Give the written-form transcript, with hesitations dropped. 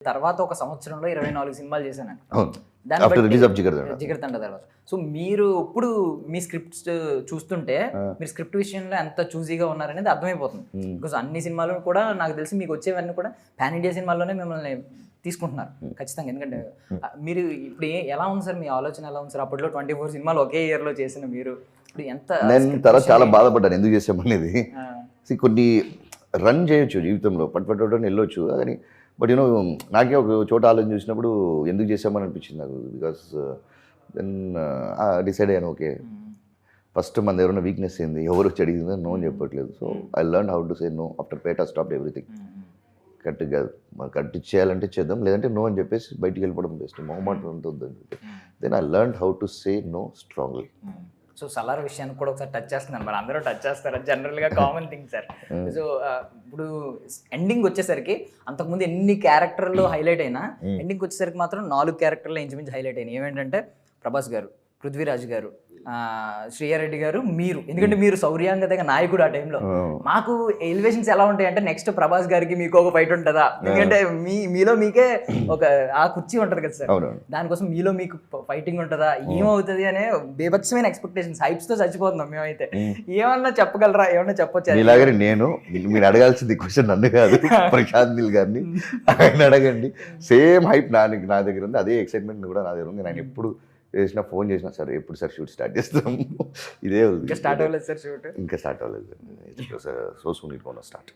తర్వాత ఒక సంవత్సరంలో 24 సినిమాలు చేశాను. అవును. దాన్ని ఆఫ్టర్ రిలీజ్ ఆఫ్ బట్టి జిగర్తండ. జిగర్తండ తర్వాత. సో మీరు ఇప్పుడు మీ స్క్రిప్ట్స్ చూస్తుంటే మీరు స్క్రిప్ట్ విషయంలో ఎంత చూజీగా ఉన్నారనేది అర్థమైపోతుంది. బికాస్ అన్ని సినిమాలు కూడా నాకు తెలిసి మీకు వచ్చేవన్నీ కూడా పాన్ ఇండియా సినిమాల్లోనే మిమ్మల్ని తీసుకుంటున్నారు ఖచ్చితంగా. ఎందుకంటే మీరు ఇప్పుడు ఎలా ఉంది సార్, మీ ఆలోచన ఎలా ఉంది సార్? అప్పట్లో 24 సినిమాలు ఒకే ఇయర్లో చేసిన మీరు ఇప్పుడు ఎంత నేను తర్వాత చాలా బాధపడ్డాను ఎందుకు చేసామనేది. కొన్ని రన్ చేయొచ్చు జీవితంలో, పట్టుపట్టుని వెళ్ళొచ్చు కానీ బట్ యూనో నాకే ఒక చోట ఆలోచన చూసినప్పుడు ఎందుకు చేసామని అనిపించింది నాకు. బికాస్ దెన్ డిసైడ్ అయ్యాను, ఓకే ఫస్ట్ మన దగ్గర ఉన్న వీక్నెస్ ఏంది, ఎవరు వచ్చి అడిగిందో నో అని చెప్పట్లేదు. So I learn how to say no after పేట స్టాప్ ఎవ్రీథింగ్. కట్ చేయాలంటే చేద్దాం, లేదంటే నో అని చెప్పేసి బయటికి వెళ్ళిపోవడం బెస్ట్, మొహమాట వద్దని చెప్పి. Then I learn how to say no strongly. So Salaar విషయాన్ని కూడా ఒకసారి టచ్ చేస్తున్నాను, మరి అందరూ టచ్ చేస్తారు, జనరల్గా కామన్ థింగ్ సార్. సో ఇప్పుడు ఎండింగ్ వచ్చేసరికి అంతకుముందు ఎన్ని క్యారెక్టర్లు హైలైట్ అయినా ఎండింగ్ వచ్చేసరికి మాత్రం 4 క్యారెక్టర్లు ఇంచుమించు హైలైట్ అయినాయి. ఏమేంటంటే ప్రభాస్ గారు, పృథ్వీరాజ్ గారు, శ్రీయారెడ్డి గారు, మీరు. ఎందుకంటే మీరు శౌర్యాంగతగా నాయకుడు ఆ టైంలో. మాకు ఎలివేషన్స్ ఎలా ఉంటాయి అంటే నెక్స్ట్ ప్రభాస్ గారికి మీకు ఒక ఫైట్ ఉంటుందా, ఎందుకంటే మీలో మీకే ఒక ఆ కుర్చీ ఉంటుంది కదా సార్, దానికోసం మీలో మీకు ఫైటింగ్ ఉంటుందా, ఏమవుతుంది అనే బేభత్సమైన ఎక్స్పెక్టేషన్స్, హైప్స్ తో చచ్చిపోతున్నాం మేమైతే. ఏమన్నా చెప్పగలరా, ఏమన్నా చెప్పొచ్చు? ఇలాగని నేను, మీరు అడగాల్సింది క్వశ్చన్ నన్ను కాదు, ప్రశాంత్ నీల్ గారిని ఆయన అడగండి. సేమ్ హైప్ నా దగ్గర ఉంది, అదే ఎక్సైట్మెంట్ కూడా నా దగ్గర ఉంది. నేను ఎప్పుడు చేసినా ఫోన్ చేసినా సార్ ఎప్పుడు సార్ షూట్ స్టార్ట్ చేస్తాం, ఇదే స్టార్ట్ అవ్వలేదు సార్ షూట్, ఇంకా స్టార్ట్ అవ్వలేదు. So soon it gonna start.